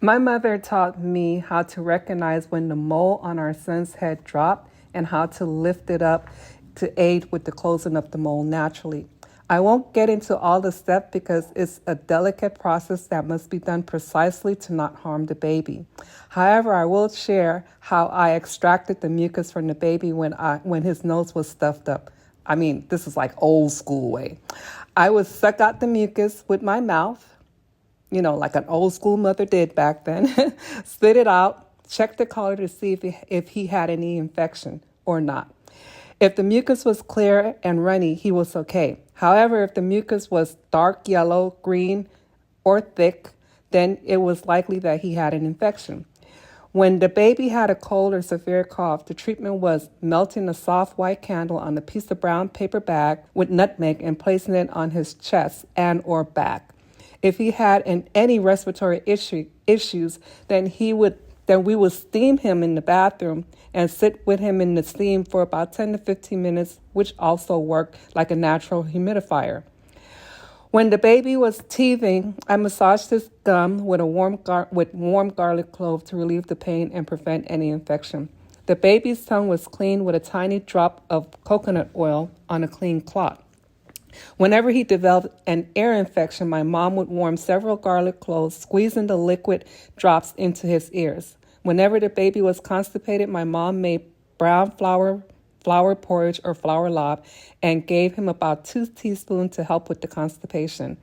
My mother taught me how to recognize when the mole on our son's head dropped and how to lift it up to aid with the closing of the mole naturally. I won't get into all the steps because it's a delicate process that must be done precisely to not harm the baby. However, I will share how I extracted the mucus from the baby when his nose was stuffed up. I mean, this is like old school way. I would suck out the mucus with my mouth, like an old school mother did back then, spit it out, check the color to see if he had any infection or not. If the mucus was clear and runny, he was okay. However, if the mucus was dark yellow, green, or thick, then it was likely that he had an infection. When the baby had a cold or severe cough, the treatment was melting a soft white candle on a piece of brown paper bag with nutmeg and placing it on his chest and or back. If he had any respiratory issues, then we would steam him in the bathroom and sit with him in the steam for about 10 to 15 minutes, which also worked like a natural humidifier. When the baby was teething, I massaged his gum with warm garlic clove to relieve the pain and prevent any infection. The baby's tongue was cleaned with a tiny drop of coconut oil on a clean cloth. Whenever he developed an ear infection, my mom would warm several garlic cloves, squeezing the liquid drops into his ears. Whenever the baby was constipated, my mom made brown flour porridge or flour lob and gave him about 2 teaspoons to help with the constipation.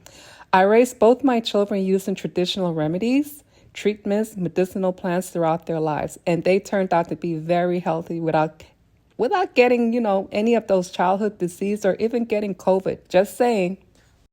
I raised both my children using traditional remedies, treatments, medicinal plants throughout their lives, and they turned out to be very healthy without getting, any of those childhood diseases or even getting COVID. Just saying.